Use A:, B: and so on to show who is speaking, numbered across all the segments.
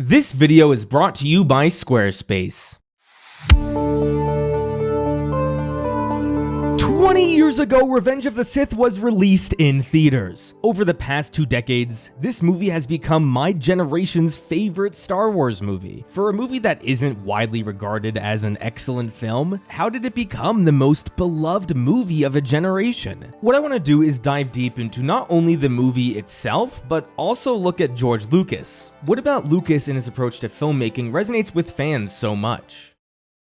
A: This video is brought to you by Squarespace. 20 years ago, Revenge of the Sith was released in theaters. Over the past 2 decades, this movie has become my generation's favorite Star Wars movie. For a movie that isn't widely regarded as an excellent film, how did it become the most beloved movie of a generation? What I want to do is dive deep into not only the movie itself, but also look at George Lucas. What about Lucas and his approach to filmmaking resonates with fans so much?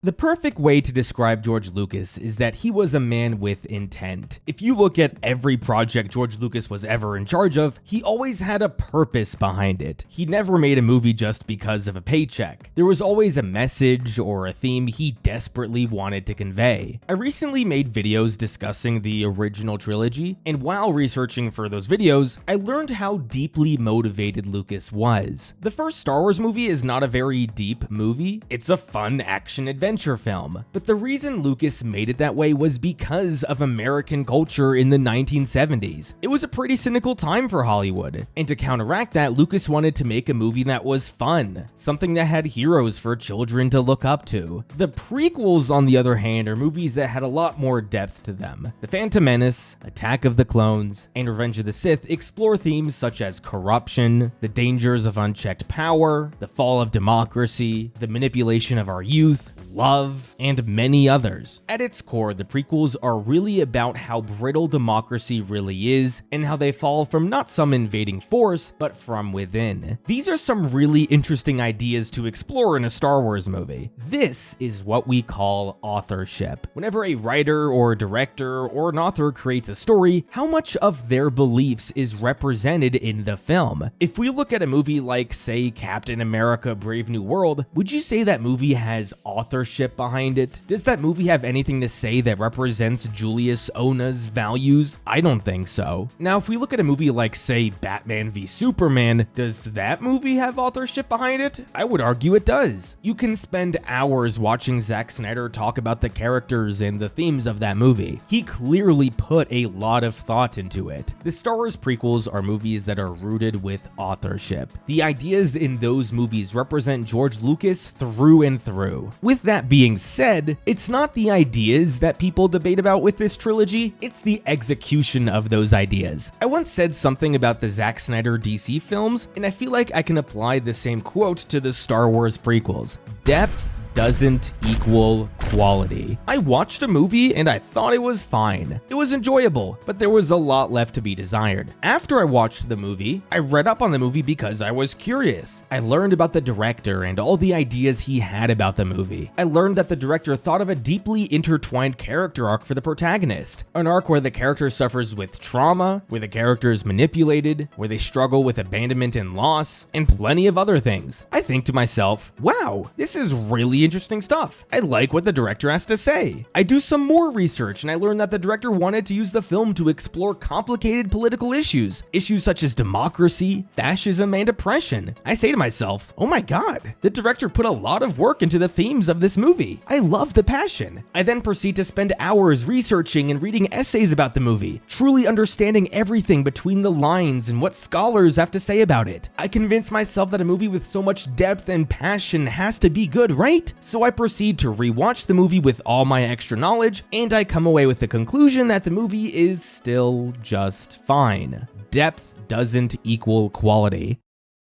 A: The perfect way to describe George Lucas is that he was a man with intent. If you look at every project George Lucas was ever in charge of, he always had a purpose behind it. He never made a movie just because of a paycheck. There was always a message or a theme he desperately wanted to convey. I recently made videos discussing the original trilogy, and while researching for those videos, I learned how deeply motivated Lucas was. The first Star Wars movie is not a very deep movie. It's a fun action-adventure film, but the reason Lucas made it that way was because of American culture in the 1970s. It was a pretty cynical time for Hollywood, and to counteract that, Lucas wanted to make a movie that was fun, something that had heroes for children to look up to. The prequels, on the other hand, are movies that had a lot more depth to them. The Phantom Menace, Attack of the Clones, and Revenge of the Sith explore themes such as corruption, the dangers of unchecked power, the fall of democracy, the manipulation of our youth, love, and many others. At its core, the prequels are really about how brittle democracy really is and how they fall from not some invading force, but from within. These are some really interesting ideas to explore in a Star Wars movie. This is what we call authorship. Whenever a writer or director or an author creates a story, how much of their beliefs is represented in the film? If we look at a movie like, say, Captain America: Brave New World, would you say that movie has authorship behind it? Does that movie have anything to say that represents Julius Ona's values? I don't think so. Now, if we look at a movie like, say, Batman v Superman, does that movie have authorship behind it? I would argue it does. You can spend hours watching Zack Snyder talk about the characters and the themes of that movie. He clearly put a lot of thought into it. The Star Wars prequels are movies that are rooted with authorship. The ideas in those movies represent George Lucas through and through. With that being said, it's not the ideas that people debate about with this trilogy, it's the execution of those ideas. I once said something about the Zack Snyder DC films, and I feel like I can apply the same quote to the Star Wars prequels. Depth doesn't equal quality. I watched a movie and I thought it was fine. It was enjoyable, but there was a lot left to be desired. After I watched the movie, I read up on the movie because I was curious. I learned about the director and all the ideas he had about the movie. I learned that the director thought of a deeply intertwined character arc for the protagonist, an arc where the character suffers with trauma, where the character is manipulated, where they struggle with abandonment and loss, and plenty of other things. I think to myself, wow, this is really interesting stuff. I like what the director has to say. I do some more research and I learned that the director wanted to use the film to explore complicated political issues such as democracy, fascism, and oppression. I say to myself, oh my god, the director put a lot of work into the themes of this movie. I love the passion. I then proceed to spend hours researching and reading essays about the movie, truly understanding everything between the lines and what scholars have to say about it. I convince myself that a movie with so much depth and passion has to be good, right? So I proceed to rewatch the movie with all my extra knowledge, and I come away with the conclusion that the movie is still just fine. Depth doesn't equal quality.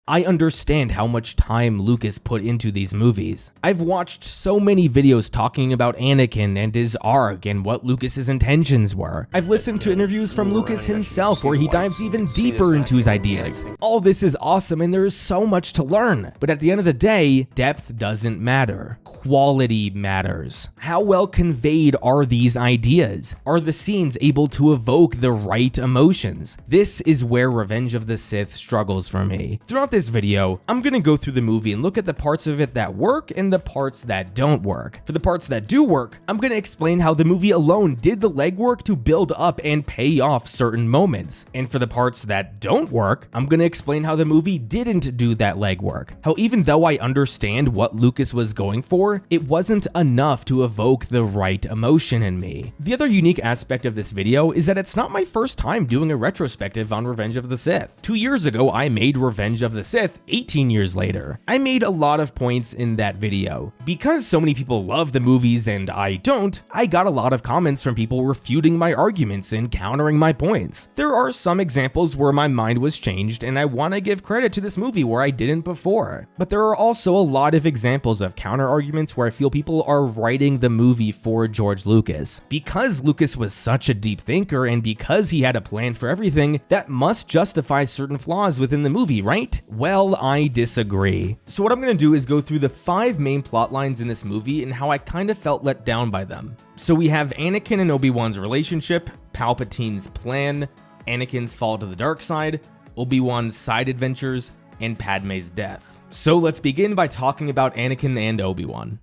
A: I understand how much time Lucas put into these movies. I've watched so many videos talking about Anakin and his arc and what Lucas's intentions were. I've listened to interviews from Lucas himself where he dives even deeper into his ideas. All this is awesome and there is so much to learn, but at the end of the day, depth doesn't matter. Quality matters. How well conveyed are these ideas? Are the scenes able to evoke the right emotions? This is where Revenge of the Sith struggles for me. Throughout this video, I'm gonna go through the movie and look at the parts of it that work and the parts that don't work. For the parts that do work, I'm gonna explain how the movie alone did the legwork to build up and pay off certain moments. And for the parts that don't work, I'm gonna explain how the movie didn't do that legwork. How even though I understand what Lucas was going for, it wasn't enough to evoke the right emotion in me. The other unique aspect of this video is that it's not my first time doing a retrospective on Revenge of the Sith. 2 years ago, I made Revenge of the the Sith 18 years later. I made a lot of points in that video. Because so many people love the movies and I don't, I got a lot of comments from people refuting my arguments and countering my points. There are some examples where my mind was changed and I want to give credit to this movie where I didn't before. But there are also a lot of examples of counter arguments where I feel people are writing the movie for George Lucas. Because Lucas was such a deep thinker and because he had a plan for everything, that must justify certain flaws within the movie, right? Well, I disagree. So what I'm gonna do is go through the 5 main plot lines in this movie and how I kind of felt let down by them. So we have Anakin and Obi-Wan's relationship, Palpatine's plan, Anakin's fall to the dark side, Obi-Wan's side adventures, and Padme's death. So let's begin by talking about Anakin and Obi-Wan.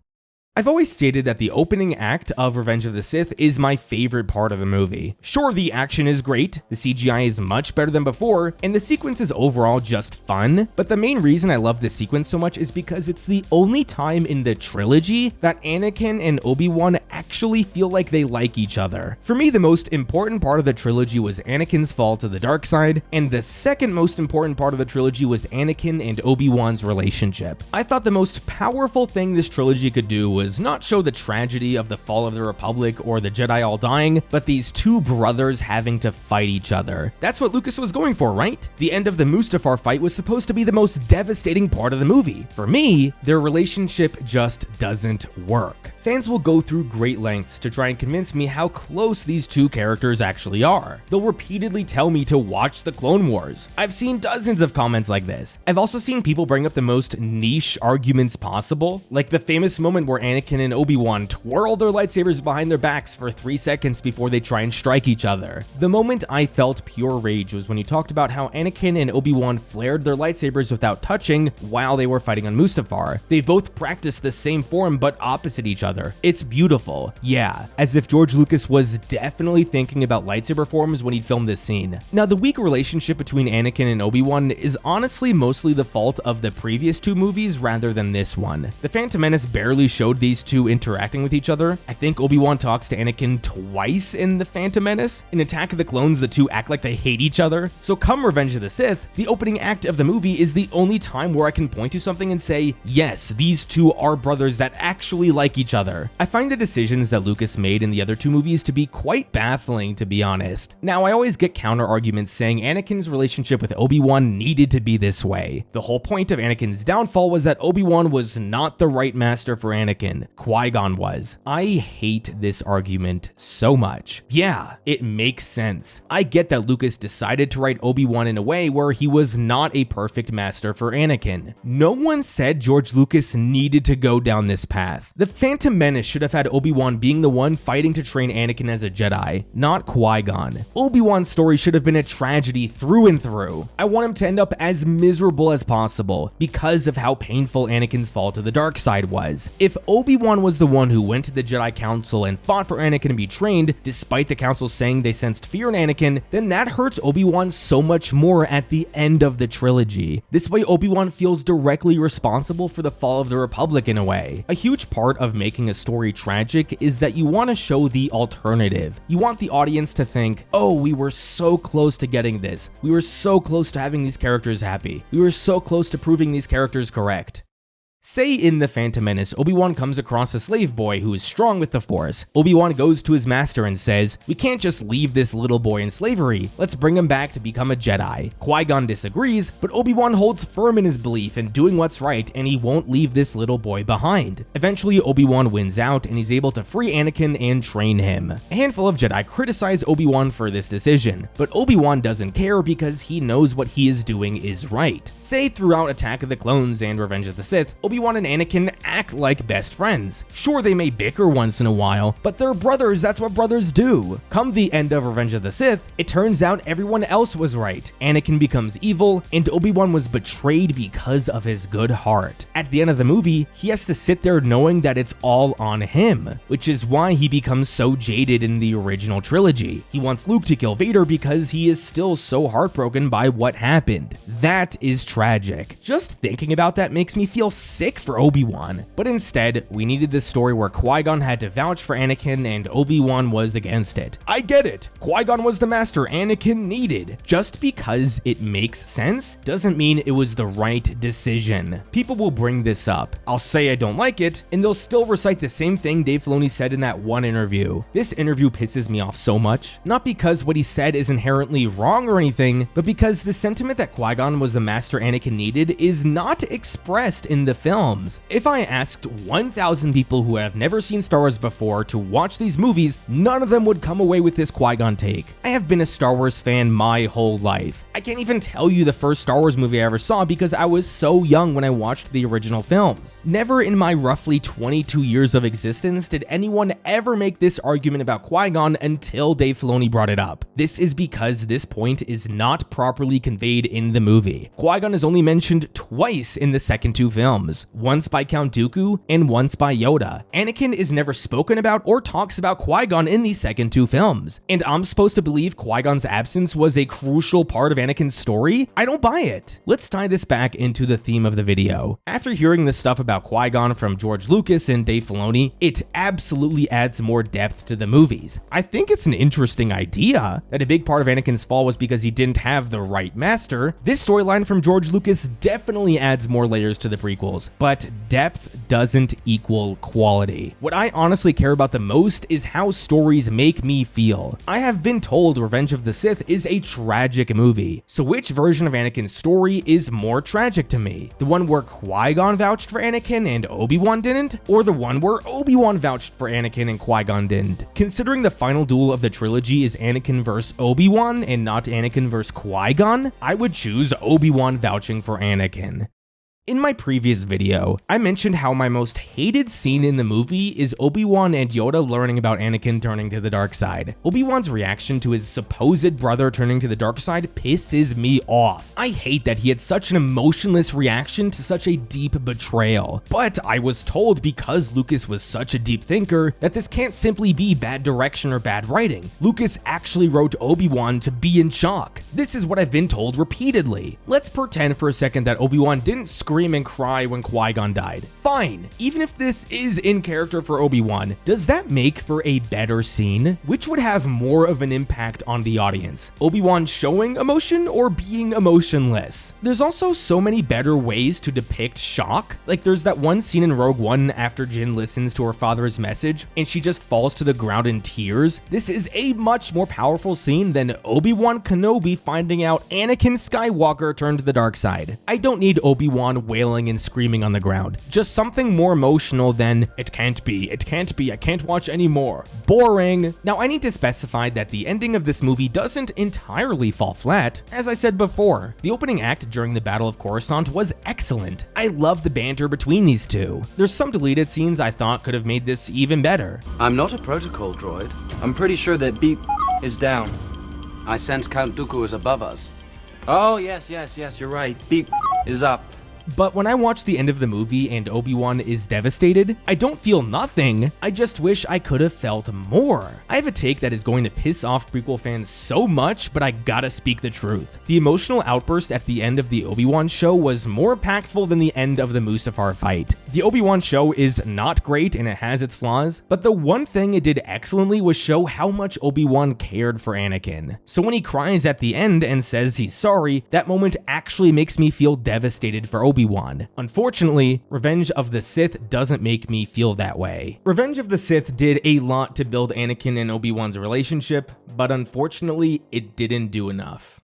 A: I've always stated that the opening act of Revenge of the Sith is my favorite part of the movie. Sure, the action is great, the CGI is much better than before, and the sequence is overall just fun, but the main reason I love this sequence so much is because it's the only time in the trilogy that Anakin and Obi-Wan actually feel like they like each other. For me, the most important part of the trilogy was Anakin's fall to the dark side, and the second most important part of the trilogy was Anakin and Obi-Wan's relationship. I thought the most powerful thing this trilogy could do was not show the tragedy of the fall of the Republic or the Jedi all dying, but these two brothers having to fight each other. That's what Lucas was going for, right? The end of the Mustafar fight was supposed to be the most devastating part of the movie. For me, their relationship just doesn't work. Fans will go through great lengths to try and convince me how close these two characters actually are. They'll repeatedly tell me to watch the Clone Wars. I've seen dozens of comments like this. I've also seen people bring up the most niche arguments possible, like the famous moment where Anakin and Obi-Wan twirl their lightsabers behind their backs for 3 seconds before they try and strike each other. The moment I felt pure rage was when you talked about how Anakin and Obi-Wan flared their lightsabers without touching while they were fighting on Mustafar. They both practiced the same form but opposite each other. It's beautiful. Yeah, as if George Lucas was definitely thinking about lightsaber forms when he filmed this scene. Now, the weak relationship between Anakin and Obi-Wan is honestly mostly the fault of the previous 2 movies rather than this one. The Phantom Menace barely showed these two interacting with each other. I think Obi-Wan talks to Anakin twice in The Phantom Menace. In Attack of the Clones, the two act like they hate each other. So come Revenge of the Sith, the opening act of the movie is the only time where I can point to something and say, yes, these two are brothers that actually like each other. I find the decisions that Lucas made in the other 2 movies to be quite baffling, to be honest. Now, I always get counter arguments saying Anakin's relationship with Obi-Wan needed to be this way. The whole point of Anakin's downfall was that Obi-Wan was not the right master for Anakin. Qui-Gon was. I hate this argument so much. Yeah, it makes sense. I get that Lucas decided to write Obi-Wan in a way where he was not a perfect master for Anakin. No one said George Lucas needed to go down this path. The Phantom Menace should have had Obi-Wan being the one fighting to train Anakin as a Jedi, not Qui-Gon. Obi-Wan's story should have been a tragedy through and through. I want him to end up as miserable as possible because of how painful Anakin's fall to the dark side was. If Obi-Wan was the one who went to the Jedi Council and fought for Anakin to be trained, despite the Council saying they sensed fear in Anakin, then that hurts Obi-Wan so much more at the end of the trilogy. This way, Obi-Wan feels directly responsible for the fall of the Republic in a way. A huge part of making a story tragic is that you want to show the alternative. You want the audience to think, oh, we were so close to getting this. We were so close to having these characters happy. We were so close to proving these characters correct. Say in The Phantom Menace, Obi-Wan comes across a slave boy who is strong with the Force. Obi-Wan goes to his master and says, we can't just leave this little boy in slavery, let's bring him back to become a Jedi. Qui-Gon disagrees, but Obi-Wan holds firm in his belief in doing what's right and he won't leave this little boy behind. Eventually, Obi-Wan wins out and he's able to free Anakin and train him. A handful of Jedi criticize Obi-Wan for this decision, but Obi-Wan doesn't care because he knows what he is doing is right. Say throughout Attack of the Clones and Revenge of the Sith, Obi-Wan and Anakin act like best friends. Sure, they may bicker once in a while, but they're brothers, that's what brothers do. Come the end of Revenge of the Sith, it turns out everyone else was right. Anakin becomes evil, and Obi-Wan was betrayed because of his good heart. At the end of the movie, he has to sit there knowing that it's all on him, which is why he becomes so jaded in the original trilogy. He wants Luke to kill Vader because he is still so heartbroken by what happened. That is tragic. Just thinking about that makes me feel sick for Obi-Wan. But instead, we needed this story where Qui-Gon had to vouch for Anakin and Obi-Wan was against it. I get it. Qui-Gon was the master Anakin needed. Just because it makes sense doesn't mean it was the right decision. People will bring this up. I'll say I don't like it, and they'll still recite the same thing Dave Filoni said in that one interview. This interview pisses me off so much, not because what he said is inherently wrong or anything, but because the sentiment that Qui-Gon was the master Anakin needed is not expressed in the films. If I asked 1,000 people who have never seen Star Wars before to watch these movies, none of them would come away with this Qui-Gon take. I have been a Star Wars fan my whole life. I can't even tell you the first Star Wars movie I ever saw because I was so young when I watched the original films. Never in my roughly 22 years of existence did anyone ever make this argument about Qui-Gon until Dave Filoni brought it up. This is because this point is not properly conveyed in the movie. Qui-Gon is only mentioned twice in the second two films, once by Count Dooku and once by Yoda. Anakin is never spoken about or talks about Qui-Gon in the second two films, and I'm supposed to believe Qui-Gon's absence was a crucial part of Anakin's story? I don't buy it. Let's tie this back into the theme of the video. After hearing this stuff about Qui-Gon from George Lucas and Dave Filoni, it absolutely adds more depth to the movies. I think it's an interesting idea that a big part of Anakin's fall was because he didn't have the right master. This storyline from George Lucas definitely adds more layers to the prequels, but depth doesn't equal quality. What I honestly care about the most is how stories make me feel. I have been told Revenge of the Sith is a tragic movie, so which version of Anakin's story is more tragic to me? The one where Qui-Gon vouched for Anakin and Obi-Wan didn't? Or the one where Obi-Wan vouched for Anakin and Qui-Gon didn't? Considering the final duel of the trilogy is Anakin vs. Obi-Wan and not Anakin vs. Qui-Gon, I would choose Obi-Wan vouching for Anakin. In my previous video, I mentioned how my most hated scene in the movie is Obi-Wan and Yoda learning about Anakin turning to the dark side. Obi-Wan's reaction to his supposed brother turning to the dark side pisses me off. I hate that he had such an emotionless reaction to such a deep betrayal. But I was told because Lucas was such a deep thinker that this can't simply be bad direction or bad writing. Lucas actually wrote Obi-Wan to be in shock. This is what I've been told repeatedly. Let's pretend for a second that Obi-Wan didn't scream and cry when Qui-Gon died. Fine, even if this is in character for Obi-Wan, does that make for a better scene? Which would have more of an impact on the audience? Obi-Wan showing emotion or being emotionless? There's also so many better ways to depict shock. Like there's that one scene in Rogue One after Jyn listens to her father's message and she just falls to the ground in tears. This is a much more powerful scene than Obi-Wan Kenobi finding out Anakin Skywalker turned to the dark side. I don't need Obi-Wan wailing and screaming on the ground. Just something more emotional than, it can't be, I can't watch anymore. Boring. Now I need to specify that the ending of this movie doesn't entirely fall flat. As I said before, the opening act during the Battle of Coruscant was excellent. I love the banter between these two. There's some deleted scenes I thought could have made this even better.
B: I'm not a protocol droid.
C: I'm pretty sure that beep is down.
B: I sense Count Dooku is above us.
C: Oh, yes, you're right. Beep is up.
A: But when I watch the end of the movie and Obi-Wan is devastated, I don't feel nothing. I just wish I could have felt more. I have a take that is going to piss off prequel fans so much, but I gotta speak the truth. The emotional outburst at the end of the Obi-Wan show was more impactful than the end of the Mustafar fight. The Obi-Wan show is not great and it has its flaws, but the one thing it did excellently was show how much Obi-Wan cared for Anakin. So when he cries at the end and says he's sorry, that moment actually makes me feel devastated for Obi-Wan. Unfortunately, Revenge of the Sith doesn't make me feel that way. Revenge of the Sith did a lot to build Anakin and Obi-Wan's relationship, but unfortunately, it didn't do enough.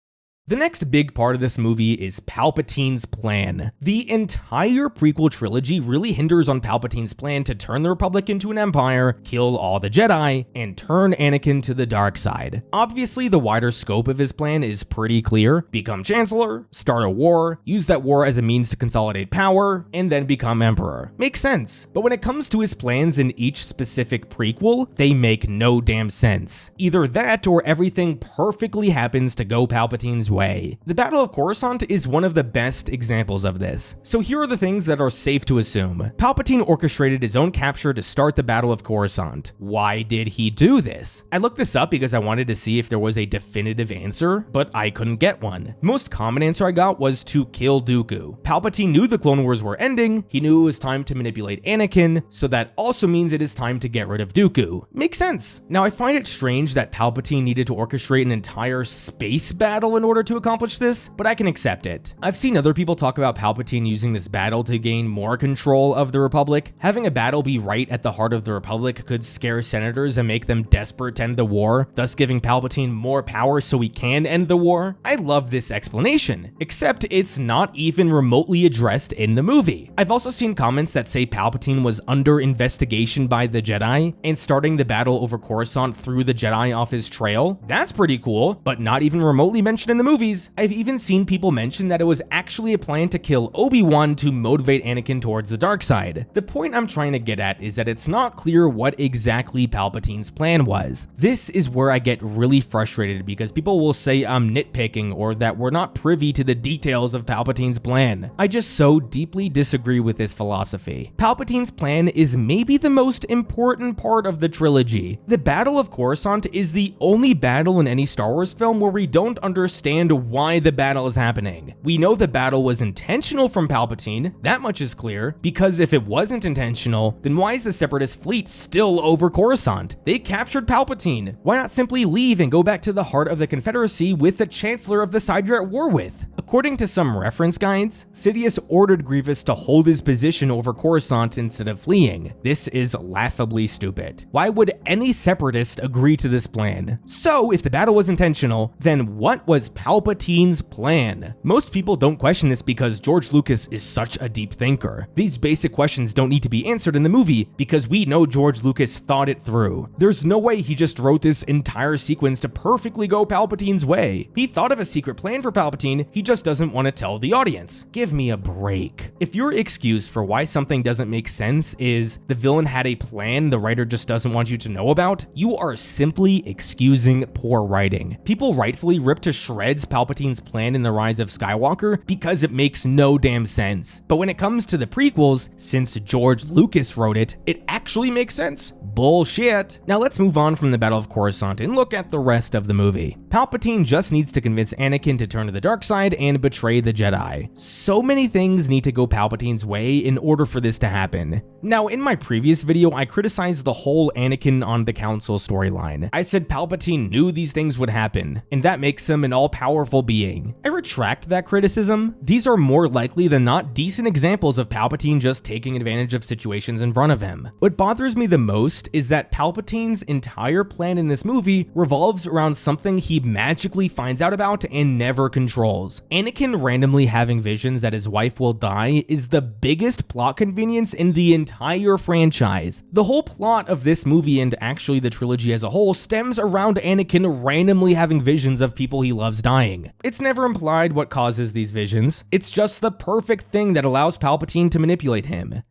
A: The next big part of this movie is Palpatine's plan. The entire prequel trilogy really hinders on Palpatine's plan to turn the Republic into an empire, kill all the Jedi, and turn Anakin to the dark side. Obviously, the wider scope of his plan is pretty clear. Become Chancellor, start a war, use that war as a means to consolidate power, and then become Emperor. Makes sense. But when it comes to his plans in each specific prequel, they make no damn sense. Either that or everything perfectly happens to go Palpatine's way. The Battle of Coruscant is one of the best examples of this. So here are the things that are safe to assume. Palpatine orchestrated his own capture to start the Battle of Coruscant. Why did he do this? I looked this up because I wanted to see if there was a definitive answer, but I couldn't get one. The most common answer I got was to kill Dooku. Palpatine knew the Clone Wars were ending, he knew it was time to manipulate Anakin, so that also means it is time to get rid of Dooku. Makes sense. Now I find it strange that Palpatine needed to orchestrate an entire space battle in order to accomplish this, but I can accept it. I've seen other people talk about Palpatine using this battle to gain more control of the Republic. Having a battle be right at the heart of the Republic could scare senators and make them desperate to end the war, thus giving Palpatine more power so he can end the war. I love this explanation, except it's not even remotely addressed in the movie. I've also seen comments that say Palpatine was under investigation by the Jedi and starting the battle over Coruscant threw the Jedi off his trail. That's pretty cool, but not even remotely mentioned in the movies. I've even seen people mention that it was actually a plan to kill Obi-Wan to motivate Anakin towards the dark side. The point I'm trying to get at is that it's not clear what exactly Palpatine's plan was. This is where I get really frustrated because people will say I'm nitpicking or that we're not privy to the details of Palpatine's plan. I just so deeply disagree with this philosophy. Palpatine's plan is maybe the most important part of the trilogy. The Battle of Coruscant is the only battle in any Star Wars film where we don't understand why the battle is happening. We know the battle was intentional from Palpatine, that much is clear, because if it wasn't intentional, then why is the Separatist fleet still over Coruscant? They captured Palpatine. Why not simply leave and go back to the heart of the Confederacy with the Chancellor of the side you're at war with? According to some reference guides, Sidious ordered Grievous to hold his position over Coruscant instead of fleeing. This is laughably stupid. Why would any Separatist agree to this plan? So, if the battle was intentional, then what was Palpatine's plan? Most people don't question this because George Lucas is such a deep thinker. These basic questions don't need to be answered in the movie because we know George Lucas thought it through. There's no way he just wrote this entire sequence to perfectly go Palpatine's way. He thought of a secret plan for Palpatine, he just doesn't want to tell the audience. Give me a break. If your excuse for why something doesn't make sense is the villain had a plan the writer just doesn't want you to know about, you are simply excusing poor writing. People rightfully rip to shreds Palpatine's plan in The Rise of Skywalker because it makes no damn sense. But when it comes to the prequels, since George Lucas wrote it, it actually makes sense. Bullshit. Now let's move on from the Battle of Coruscant and look at the rest of the movie. Palpatine just needs to convince Anakin to turn to the dark side and betray the Jedi. So many things need to go Palpatine's way in order for this to happen. Now, in my previous video, I criticized the whole Anakin on the Council storyline. I said Palpatine knew these things would happen, and that makes him an all-powerful being. I retract that criticism. These are more likely than not decent examples of Palpatine just taking advantage of situations in front of him. What bothers me the most is that Palpatine's entire plan in this movie revolves around something he magically finds out about and never controls. Anakin randomly having visions that his wife will die is the biggest plot convenience in the entire franchise. The whole plot of this movie and actually the trilogy as a whole stems around Anakin randomly having visions of people he loves dying. It's never implied what causes these visions. It's just the perfect thing that allows Palpatine to manipulate him.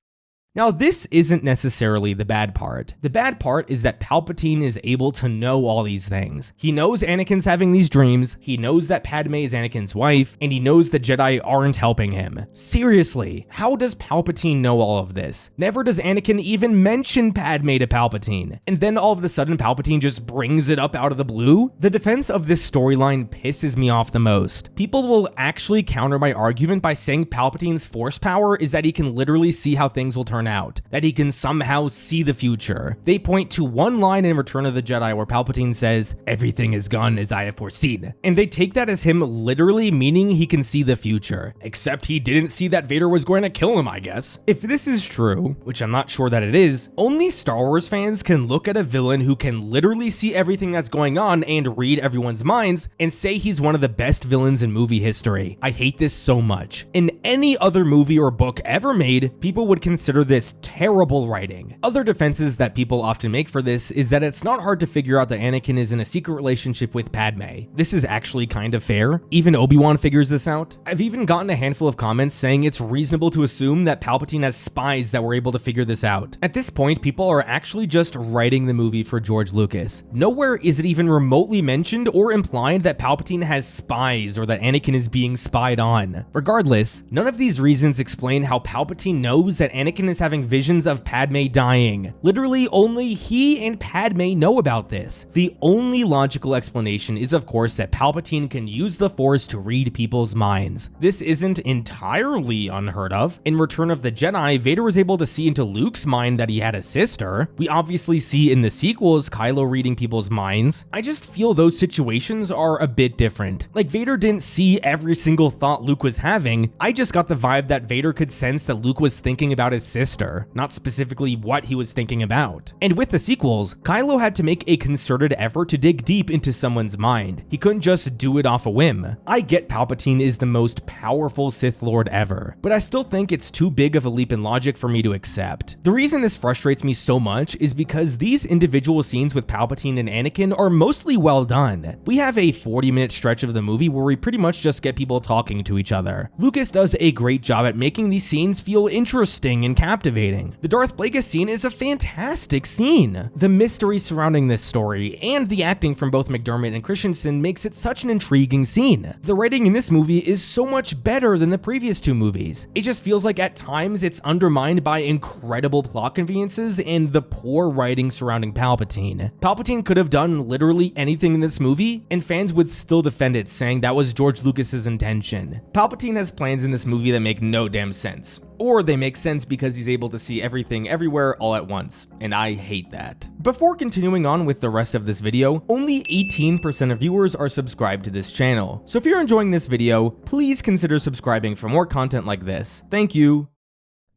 A: Now, this isn't necessarily the bad part. The bad part is that Palpatine is able to know all these things. He knows Anakin's having these dreams, he knows that Padme is Anakin's wife, and he knows the Jedi aren't helping him. Seriously, how does Palpatine know all of this? Never does Anakin even mention Padme to Palpatine. And then all of a sudden, Palpatine just brings it up out of the blue? The defense of this storyline pisses me off the most. People will actually counter my argument by saying Palpatine's force power is that he can literally see how things will turn out, that he can somehow see the future. They point to one line in Return of the Jedi where Palpatine says, "Everything is gone as I have foreseen," and they take that as him literally meaning he can see the future, except he didn't see that Vader was going to kill him, I guess. If this is true, which I'm not sure that it is, only Star Wars fans can look at a villain who can literally see everything that's going on and read everyone's minds and say he's one of the best villains in movie history. I hate this so much. In any other movie or book ever made, people would consider this terrible writing. Other defenses that people often make for this is that it's not hard to figure out that Anakin is in a secret relationship with Padme. This is actually kind of fair. Even Obi-Wan figures this out. I've even gotten a handful of comments saying it's reasonable to assume that Palpatine has spies that were able to figure this out. At this point, people are actually just writing the movie for George Lucas. Nowhere is it even remotely mentioned or implied that Palpatine has spies or that Anakin is being spied on. Regardless, none of these reasons explain how Palpatine knows that Anakin is having visions of Padme dying. Literally, only he and Padme know about this. The only logical explanation is, of course, that Palpatine can use the Force to read people's minds. This isn't entirely unheard of. In Return of the Jedi, Vader was able to see into Luke's mind that he had a sister. We obviously see in the sequels Kylo reading people's minds. I just feel those situations are a bit different. Like, Vader didn't see every single thought Luke was having. I just got the vibe that Vader could sense that Luke was thinking about his sister, not specifically what he was thinking about. And with the sequels, Kylo had to make a concerted effort to dig deep into someone's mind. He couldn't just do it off a whim. I get Palpatine is the most powerful Sith Lord ever, but I still think it's too big of a leap in logic for me to accept. The reason this frustrates me so much is because these individual scenes with Palpatine and Anakin are mostly well done. We have a 40-minute stretch of the movie where we pretty much just get people talking to each other. Lucas does a great job at making these scenes feel interesting and captivating. The Darth Plagueis scene is a fantastic scene. The mystery surrounding this story and the acting from both McDermott and Christensen makes it such an intriguing scene. The writing in this movie is so much better than the previous two movies. It just feels like at times it's undermined by incredible plot conveniences and the poor writing surrounding Palpatine. Palpatine could have done literally anything in this movie, and fans would still defend it, saying that was George Lucas's intention. Palpatine has plans in this movie that make no damn sense. Or they make sense because he's able to see everything everywhere all at once, and I hate that. Before continuing on with the rest of this video, only 18% of viewers are subscribed to this channel. So if you're enjoying this video, please consider subscribing for more content like this. Thank you.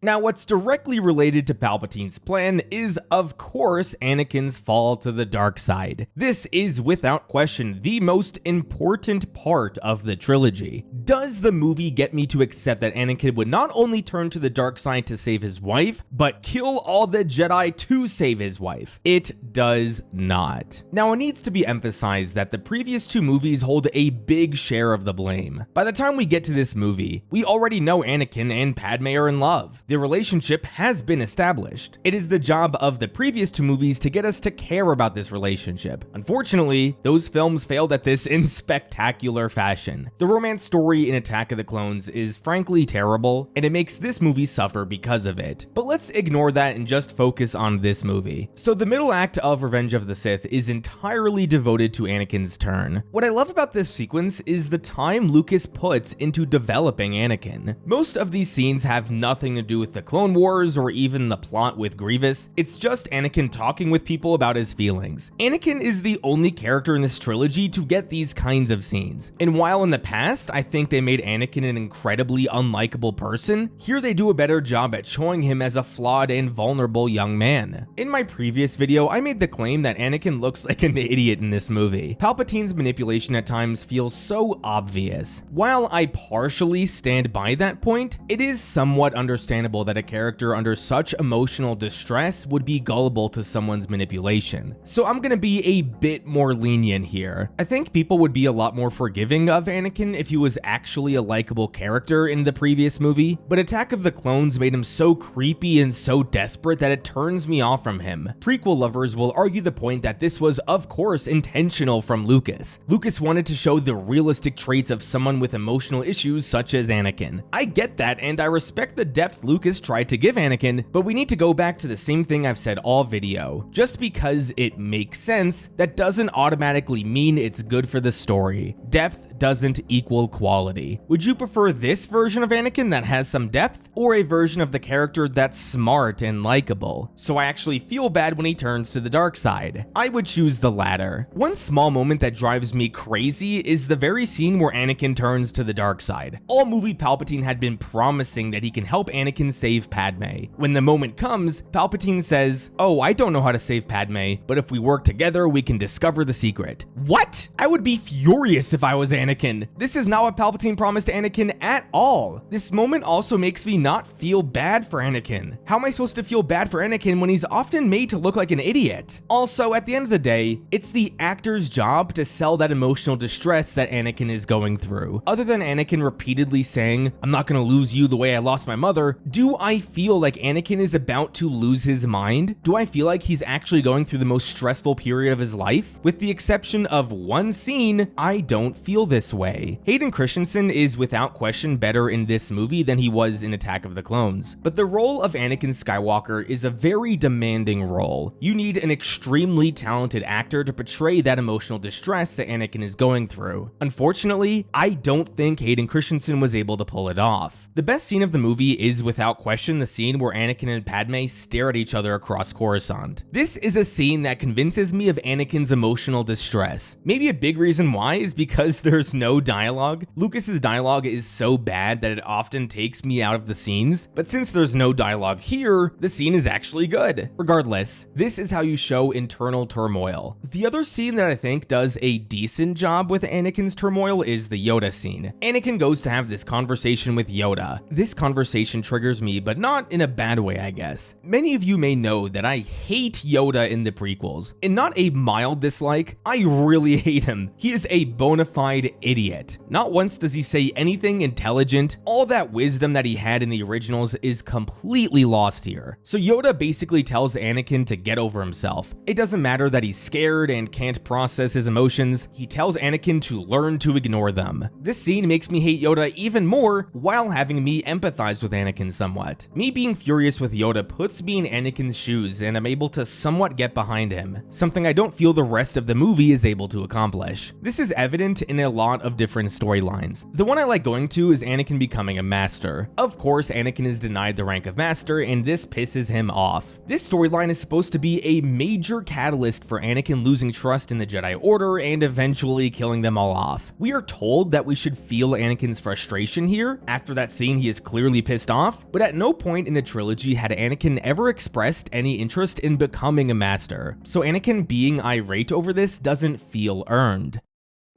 A: Now, what's directly related to Palpatine's plan is, of course, Anakin's fall to the dark side. This is, without question, the most important part of the trilogy. Does the movie get me to accept that Anakin would not only turn to the dark side to save his wife, but kill all the Jedi to save his wife? It does not. Now, it needs to be emphasized that the previous two movies hold a big share of the blame. By the time we get to this movie, we already know Anakin and Padme are in love. The relationship has been established. It is the job of the previous two movies to get us to care about this relationship. Unfortunately, those films failed at this in spectacular fashion. The romance story in Attack of the Clones is frankly terrible, and it makes this movie suffer because of it. But let's ignore that and just focus on this movie. So the middle act of Revenge of the Sith is entirely devoted to Anakin's turn. What I love about this sequence is the time Lucas puts into developing Anakin. Most of these scenes have nothing to do with the Clone Wars or even the plot with Grievous. It's just Anakin talking with people about his feelings. Anakin is the only character in this trilogy to get these kinds of scenes. And while in the past, I think they made Anakin an incredibly unlikable person, here they do a better job at showing him as a flawed and vulnerable young man. In my previous video, I made the claim that Anakin looks like an idiot in this movie. Palpatine's manipulation at times feels so obvious. While I partially stand by that point, it is somewhat understandable that a character under such emotional distress would be gullible to someone's manipulation. So I'm gonna be a bit more lenient here. I think people would be a lot more forgiving of Anakin if he was actually a likable character in the previous movie, but Attack of the Clones made him so creepy and so desperate that it turns me off from him. Prequel lovers will argue the point that this was, of course, intentional from Lucas. Lucas wanted to show the realistic traits of someone with emotional issues such as Anakin. I get that, and I respect the depth Lucas tried to give Anakin, but we need to go back to the same thing I've said all video. Just because it makes sense, that doesn't automatically mean it's good for the story. Depth doesn't equal quality. Would you prefer this version of Anakin that has some depth, or a version of the character that's smart and likable, so I actually feel bad when he turns to the dark side? I would choose the latter. One small moment that drives me crazy is the very scene where Anakin turns to the dark side. All movie Palpatine had been promising that he can help Anakin save Padme. When the moment comes, Palpatine says, "Oh, I don't know how to save Padme, but if we work together, we can discover the secret." What? I would be furious if I was Anakin. This is not what Palpatine promised Anakin at all. This moment also makes me not feel bad for Anakin. How am I supposed to feel bad for Anakin when he's often made to look like an idiot? Also, at the end of the day, it's the actor's job to sell that emotional distress that Anakin is going through. Other than Anakin repeatedly saying, "I'm not gonna lose you the way I lost my mother," do I feel like Anakin is about to lose his mind? Do I feel like he's actually going through the most stressful period of his life? With the exception of one scene, I don't feel this way. Hayden Christensen is without question better in this movie than he was in Attack of the Clones, but the role of Anakin Skywalker is a very demanding role. You need an extremely talented actor to portray that emotional distress that Anakin is going through. Unfortunately, I don't think Hayden Christensen was able to pull it off. The best scene of the movie is without question the scene where Anakin and Padme stare at each other across Coruscant. This is a scene that convinces me of Anakin's emotional distress. Maybe a big reason why is because there's no dialogue. Lucas's dialogue is so bad that it often takes me out of the scenes, but since there's no dialogue here, the scene is actually good. Regardless, this is how you show internal turmoil. The other scene that I think does a decent job with Anakin's turmoil is the Yoda scene. Anakin goes to have this conversation with Yoda. This conversation triggers me, but not in a bad way, I guess. Many of you may know that I hate Yoda in the prequels, and not a mild dislike, I really hate him. He is a bona fide idiot. Not once does he say anything intelligent. All that wisdom that he had in the originals is completely lost here. So Yoda basically tells Anakin to get over himself. It doesn't matter that he's scared and can't process his emotions, he tells Anakin to learn to ignore them. This scene makes me hate Yoda even more while having me empathize with Anakin somewhat. Me being furious with Yoda puts me in Anakin's shoes and I'm able to somewhat get behind him, something I don't feel the rest of the movie is able to accomplish. This is evident in a lot of different storylines. The one I like going to is Anakin becoming a master. Of course, Anakin is denied the rank of master and this pisses him off. This storyline is supposed to be a major catalyst for Anakin losing trust in the Jedi Order and eventually killing them all off. We are told that we should feel Anakin's frustration here. After that scene, he is clearly pissed off, but at no point in the trilogy had Anakin ever expressed any interest in becoming a master. So Anakin being irate over this doesn't feel earned.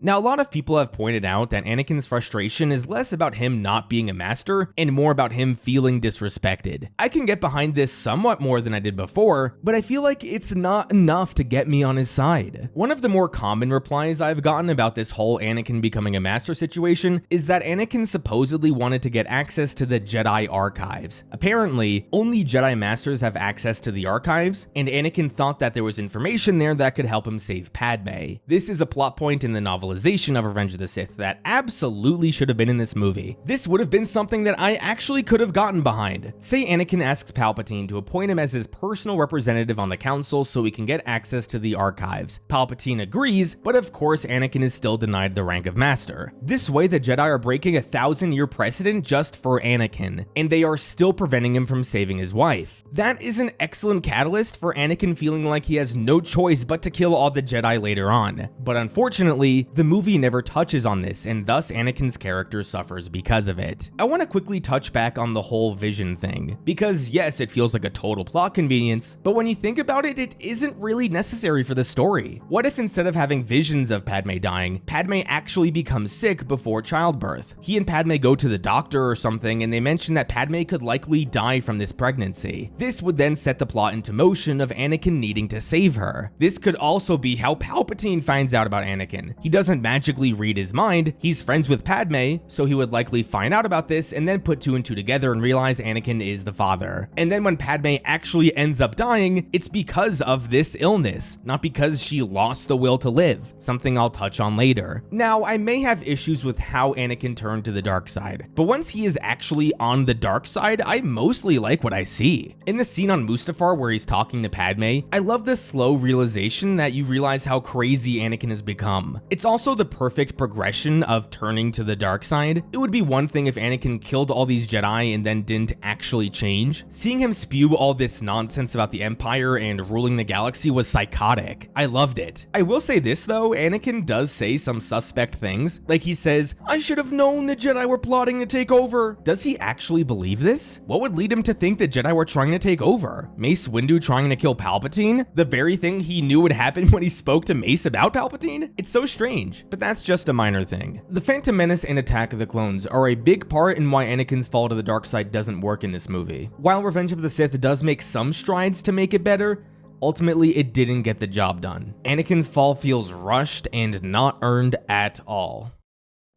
A: Now, a lot of people have pointed out that Anakin's frustration is less about him not being a master and more about him feeling disrespected. I can get behind this somewhat more than I did before, but I feel like it's not enough to get me on his side. One of the more common replies I've gotten about this whole Anakin becoming a master situation is that Anakin supposedly wanted to get access to the Jedi archives. Apparently, only Jedi Masters have access to the archives, and Anakin thought that there was information there that could help him save Padme. This is a plot point in the novel of Revenge of the Sith that absolutely should have been in this movie. This would have been something that I actually could have gotten behind. Say Anakin asks Palpatine to appoint him as his personal representative on the council so he can get access to the archives. Palpatine agrees, but of course Anakin is still denied the rank of master. This way the Jedi are breaking a 1,000-year precedent just for Anakin, and they are still preventing him from saving his wife. That is an excellent catalyst for Anakin feeling like he has no choice but to kill all the Jedi later on. But unfortunately, the movie never touches on this, and thus Anakin's character suffers because of it. I want to quickly touch back on the whole vision thing, because yes, it feels like a total plot convenience, but when you think about it, it isn't really necessary for the story. What if instead of having visions of Padme dying, Padme actually becomes sick before childbirth? He and Padme go to the doctor or something, and they mention that Padme could likely die from this pregnancy. This would then set the plot into motion of Anakin needing to save her. This could also be how Palpatine finds out about Anakin. He doesn't magically read his mind, he's friends with Padme, so he would likely find out about this and then put two and two together and realize Anakin is the father. And then when Padme actually ends up dying, it's because of this illness, not because she lost the will to live, something I'll touch on later. Now, I may have issues with how Anakin turned to the dark side, but once he is actually on the dark side, I mostly like what I see. In the scene on Mustafar where he's talking to Padme, I love the slow realization that you realize how crazy Anakin has become. It's also the perfect progression of turning to the dark side. It would be one thing if Anakin killed all these Jedi and then didn't actually change. Seeing him spew all this nonsense about the Empire and ruling the galaxy was psychotic. I loved it. I will say this though, Anakin does say some suspect things. Like he says, "I should have known the Jedi were plotting to take over." Does he actually believe this? What would lead him to think the Jedi were trying to take over? Mace Windu trying to kill Palpatine? The very thing he knew would happen when he spoke to Mace about Palpatine? It's so strange. change, but that's just a minor thing. The Phantom Menace and Attack of the Clones are a big part in why Anakin's fall to the dark side doesn't work in this movie. While Revenge of the Sith does make some strides to make it better, ultimately it didn't get the job done. Anakin's fall feels rushed and not earned at all.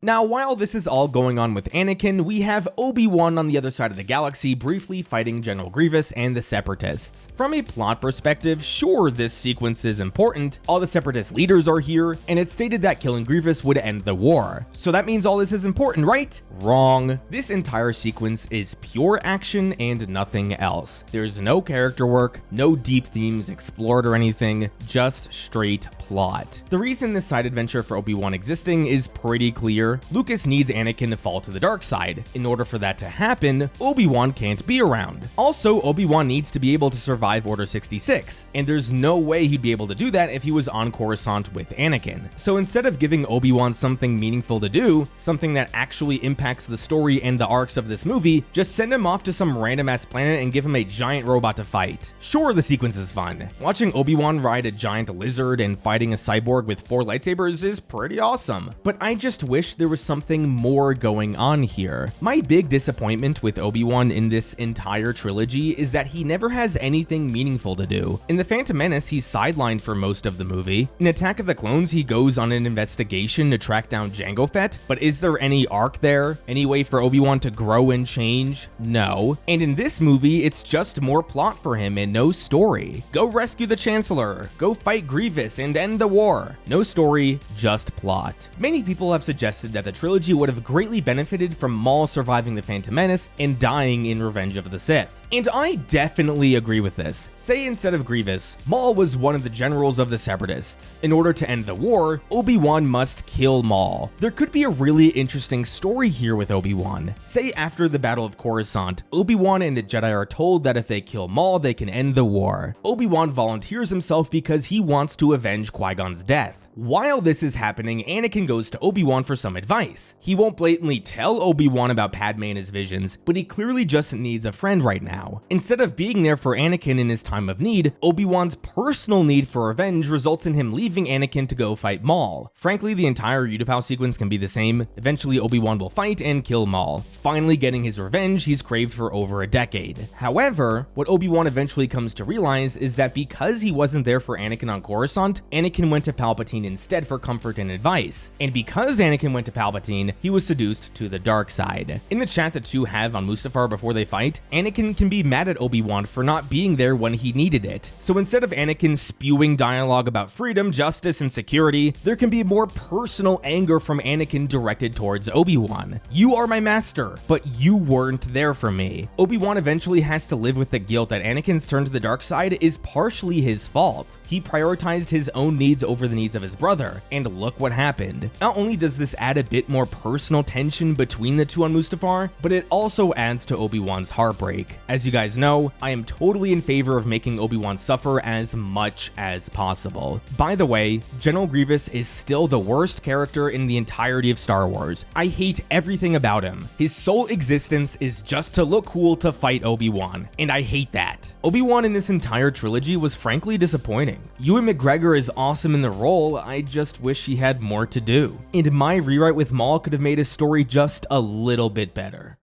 A: Now, while this is all going on with Anakin, we have Obi-Wan on the other side of the galaxy briefly fighting General Grievous and the Separatists. From a plot perspective, sure, this sequence is important. All the Separatist leaders are here, and it's stated that killing Grievous would end the war. So that means all this is important, right? Wrong. This entire sequence is pure action and nothing else. There's no character work, no deep themes explored or anything, just straight plot. The reason this side adventure for Obi-Wan existing is pretty clear. Lucas needs Anakin to fall to the dark side. In order for that to happen, Obi-Wan can't be around. Also, Obi-Wan needs to be able to survive Order 66, and there's no way he'd be able to do that if he was on Coruscant with Anakin. So instead of giving Obi-Wan something meaningful to do, something that actually impacts the story and the arcs of this movie, just send him off to some random ass planet and give him a giant robot to fight. Sure, the sequence is fun. Watching Obi-Wan ride a giant lizard and fighting a cyborg with 4 lightsabers is pretty awesome, but I just wish there was something more going on here. My big disappointment with Obi-Wan in this entire trilogy is that he never has anything meaningful to do. In The Phantom Menace, he's sidelined for most of the movie. In Attack of the Clones, he goes on an investigation to track down Jango Fett, but is there any arc there? Any way for Obi-Wan to grow and change? No. And in this movie, it's just more plot for him and no story. Go rescue the Chancellor, go fight Grievous and end the war. No story, just plot. Many people have suggested that the trilogy would have greatly benefited from Maul surviving the Phantom Menace and dying in Revenge of the Sith. And I definitely agree with this. Say instead of Grievous, Maul was one of the generals of the Separatists. In order to end the war, Obi-Wan must kill Maul. There could be a really interesting story here with Obi-Wan. Say after the Battle of Coruscant, Obi-Wan and the Jedi are told that if they kill Maul, they can end the war. Obi-Wan volunteers himself because he wants to avenge Qui-Gon's death. While this is happening, Anakin goes to Obi-Wan for some advice. He won't blatantly tell Obi-Wan about Padme and his visions, but he clearly just needs a friend right now. Instead of being there for Anakin in his time of need, Obi-Wan's personal need for revenge results in him leaving Anakin to go fight Maul. Frankly, the entire Utapau sequence can be the same. Eventually, Obi-Wan will fight and kill Maul, finally getting his revenge he's craved for over a decade. However, what Obi-Wan eventually comes to realize is that because he wasn't there for Anakin on Coruscant, Anakin went to Palpatine instead for comfort and advice. And because Anakin went to Palpatine, he was seduced to the dark side. In the chat the two have on Mustafar before they fight, Anakin can be mad at Obi-Wan for not being there when he needed it. So instead of Anakin spewing dialogue about freedom, justice, and security, there can be more personal anger from Anakin directed towards Obi-Wan. You are my master, but you weren't there for me. Obi-Wan eventually has to live with the guilt that Anakin's turn to the dark side is partially his fault. He prioritized his own needs over the needs of his brother, and look what happened. Not only does this add a bit more personal tension between the two on Mustafar, but it also adds to Obi-Wan's heartbreak. As you guys know, I am totally in favor of making Obi-Wan suffer as much as possible. By the way, General Grievous is still the worst character in the entirety of Star Wars. I hate everything about him. His sole existence is just to look cool to fight Obi-Wan, and I hate that. Obi-Wan in this entire trilogy was frankly disappointing. Ewan McGregor is awesome in the role, I just wish he had more to do. And my rewrite with Maul could have made his story just a little bit better.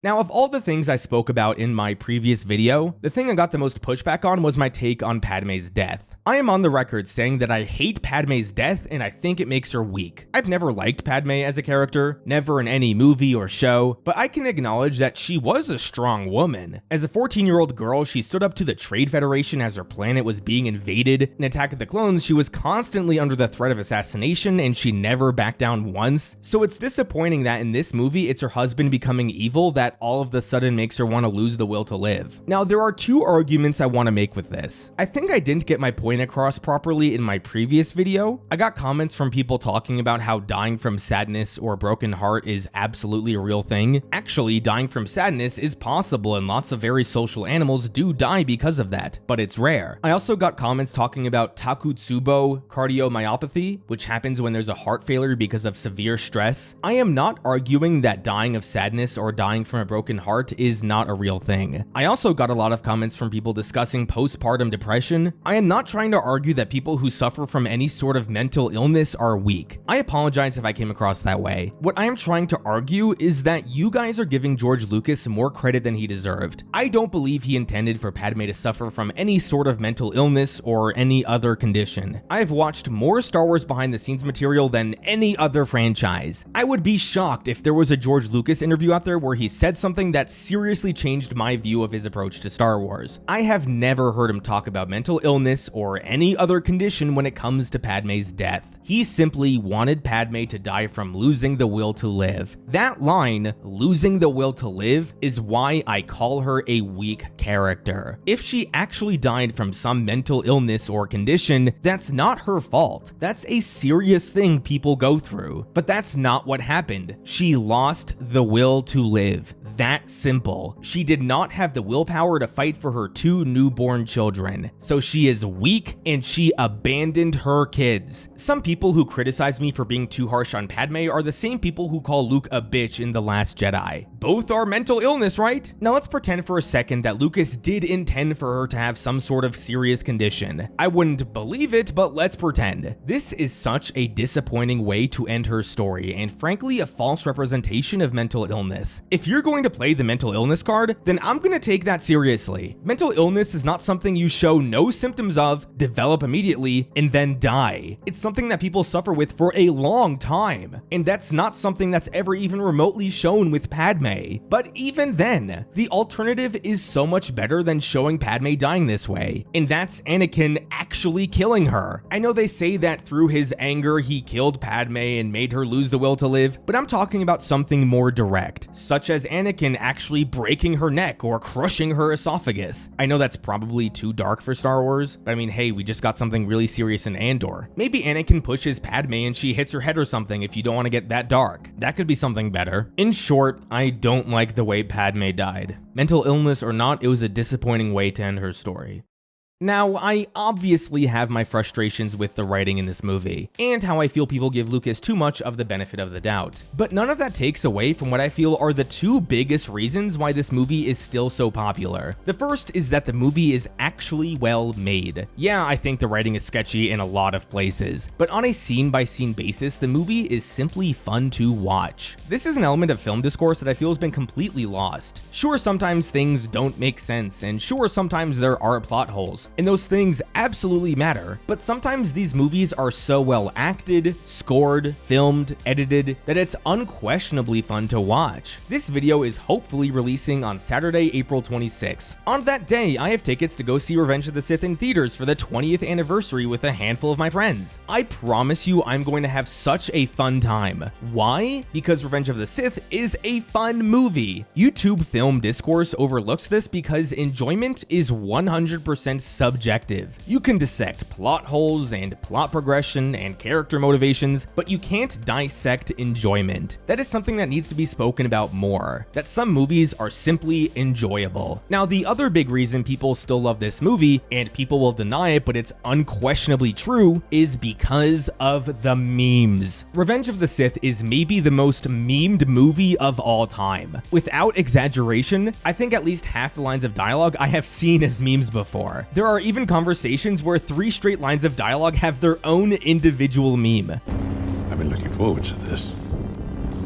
A: Now, of all the things I spoke about in my previous video, the thing I got the most pushback on was my take on Padme's death. I am on the record saying that I hate Padme's death and I think it makes her weak. I've never liked Padme as a character, never in any movie or show, but I can acknowledge that she was a strong woman. As a 14-year-old girl, she stood up to the Trade Federation as her planet was being invaded. In Attack of the Clones, she was constantly under the threat of assassination and she never backed down once. So it's disappointing that in this movie, it's her husband becoming evil that all of the sudden makes her want to lose the will to live. Now, there are two arguments I want to make with this. I think I didn't get my point across properly in my previous video. I got comments from people talking about how dying from sadness or a broken heart is absolutely a real thing. Actually, dying from sadness is possible and lots of very social animals do die because of that, but it's rare. I also got comments talking about Takotsubo cardiomyopathy, which happens when there's a heart failure because of severe stress. I am not arguing that dying of sadness or dying from from a broken heart is not a real thing. I also got a lot of comments from people discussing postpartum depression. I am not trying to argue that people who suffer from any sort of mental illness are weak. I apologize if I came across that way. What I am trying to argue is that you guys are giving George Lucas more credit than he deserved. I don't believe he intended for Padme to suffer from any sort of mental illness or any other condition. I have watched more Star Wars behind the scenes material than any other franchise. I would be shocked if there was a George Lucas interview out there where he said something that seriously changed my view of his approach to Star Wars. I have never heard him talk about mental illness or any other condition when it comes to Padme's death. He simply wanted Padme to die from losing the will to live. That line, losing the will to live, is why I call her a weak character. If she actually died from some mental illness or condition, that's not her fault. That's a serious thing people go through. But that's not what happened. She lost the will to live. That simple. She did not have the willpower to fight for her 2 newborn children. So she is weak and she abandoned her kids. Some people who criticize me for being too harsh on Padme are the same people who call Luke a bitch in The Last Jedi. Both are mental illness, right? Now let's pretend for a second that Lucas did intend for her to have some sort of serious condition. I wouldn't believe it, but let's pretend. This is such a disappointing way to end her story, and frankly a false representation of mental illness. If you're going to play the mental illness card, then I'm going to take that seriously. Mental illness is not something you show no symptoms of, develop immediately, and then die. It's something that people suffer with for a long time, and that's not something that's ever even remotely shown with Padme. But even then, the alternative is so much better than showing Padme dying this way, and that's Anakin actually killing her. I know they say that through his anger he killed Padme and made her lose the will to live, but I'm talking about something more direct, such as Anakin actually breaking her neck or crushing her esophagus. I know that's probably too dark for Star Wars, but I mean, hey, we just got something really serious in Andor. Maybe Anakin pushes Padme and she hits her head or something if you don't want to get that dark. That could be something better. In short, I don't like the way Padme died. Mental illness or not, it was a disappointing way to end her story. Now, I obviously have my frustrations with the writing in this movie, and how I feel people give Lucas too much of the benefit of the doubt. But none of that takes away from what I feel are the 2 biggest reasons why this movie is still so popular. The first is that the movie is actually well made. Yeah, I think the writing is sketchy in a lot of places, but on a scene-by-scene basis, the movie is simply fun to watch. This is an element of film discourse that I feel has been completely lost. Sure, sometimes things don't make sense, and sure, sometimes there are plot holes, and those things absolutely matter, but sometimes these movies are so well acted, scored, filmed, edited, that it's unquestionably fun to watch. This video is hopefully releasing on Saturday, April 26th. On that day, I have tickets to go see Revenge of the Sith in theaters for the 20th anniversary with a handful of my friends. I promise you I'm going to have such a fun time. Why? Because Revenge of the Sith is a fun movie. YouTube film discourse overlooks this because enjoyment is 100% subjective. You can dissect plot holes and plot progression and character motivations, but you can't dissect enjoyment. That is something that needs to be spoken about more, that some movies are simply enjoyable. Now, the other big reason people still love this movie, and people will deny it, but it's unquestionably true, is because of the memes. Revenge of the Sith is maybe the most memed movie of all time. Without exaggeration, I think at least half the lines of dialogue I have seen as memes before. There are even conversations where 3 straight lines of dialogue have their own individual meme.
D: I've been looking forward to this.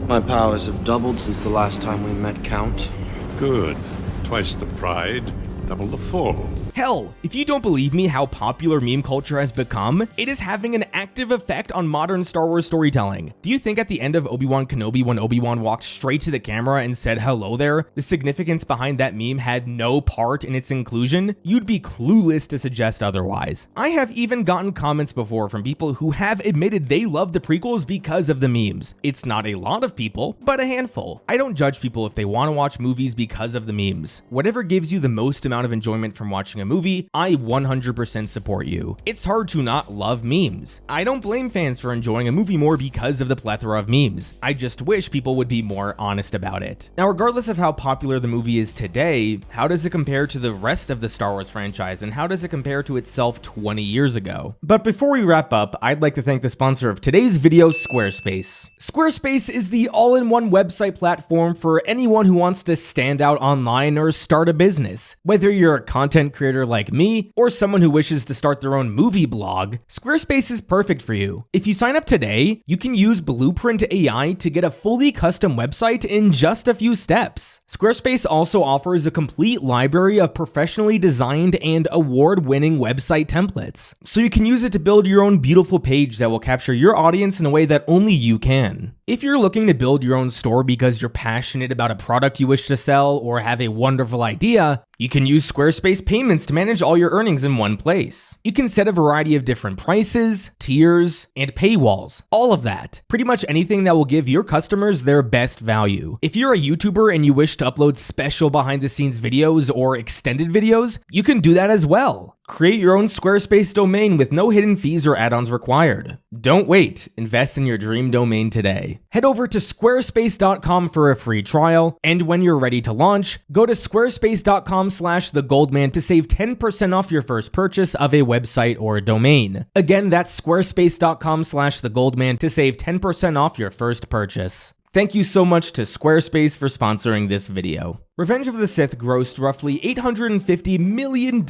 C: My powers have doubled since the last time we met, Count.
D: Good. Twice the pride, double the fall.
A: Hell, if you don't believe me how popular meme culture has become, it is having an active effect on modern Star Wars storytelling. Do you think at the end of Obi-Wan Kenobi, when Obi-Wan walked straight to the camera and said hello there, the significance behind that meme had no part in its inclusion? You'd be clueless to suggest otherwise. I have even gotten comments before from people who have admitted they love the prequels because of the memes. It's not a lot of people, but a handful. I don't judge people if they want to watch movies because of the memes. Whatever gives you the most amount amount of enjoyment from watching a movie, I 100% support you. It's hard to not love memes. I don't blame fans for enjoying a movie more because of the plethora of memes. I just wish people would be more honest about it. Now, regardless of how popular the movie is today, how does it compare to the rest of the Star Wars franchise, and how does it compare to itself 20 years ago? But before we wrap up, I'd like to thank the sponsor of today's video, Squarespace. Squarespace is the all-in-one website platform for anyone who wants to stand out online or start a business. Whether you're a content creator like me, or someone who wishes to start their own movie blog, Squarespace is perfect for you. If you sign up today, you can use Blueprint AI to get a fully custom website in just a few steps. Squarespace also offers a complete library of professionally designed and award-winning website templates, so you can use it to build your own beautiful page that will capture your audience in a way that only you can. If you're looking to build your own store because you're passionate about a product you wish to sell or have a wonderful idea, you can use Squarespace Payments to manage all your earnings in one place. You can set a variety of different prices, tiers, and paywalls, all of that. Pretty much anything that will give your customers their best value. If you're a YouTuber and you wish to upload special behind-the-scenes videos or extended videos, you can do that as well. Create your own Squarespace domain with no hidden fees or add-ons required. Don't wait, invest in your dream domain today. Head over to squarespace.com for a free trial, and when you're ready to launch, go to squarespace.com/thegoldman to save 10% off your first purchase of a website or a domain. Again, that's squarespace.com/thegoldman to save 10% off your first purchase. Thank you so much to Squarespace for sponsoring this video. Revenge of the Sith grossed roughly $850 million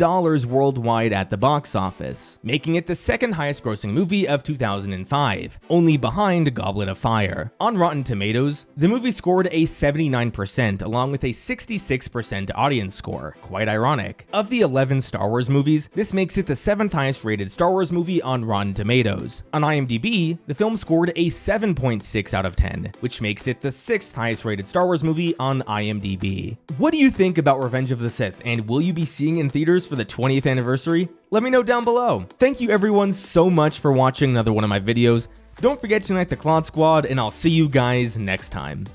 A: worldwide at the box office, making it the second highest grossing movie of 2005, only behind Goblet of Fire. On Rotten Tomatoes, the movie scored a 79% along with a 66% audience score, quite ironic. Of the 11 Star Wars movies, this makes it the 7th highest rated Star Wars movie on Rotten Tomatoes. On IMDb, the film scored a 7.6 out of 10, which makes it the 6th highest rated Star Wars movie on IMDb. What do you think about Revenge of the Sith, and will you be seeing it in theaters for the 20th anniversary? Let me know down below. Thank you everyone so much for watching another one of my videos. Don't forget to unite the Claude Squad, and I'll see you guys next time.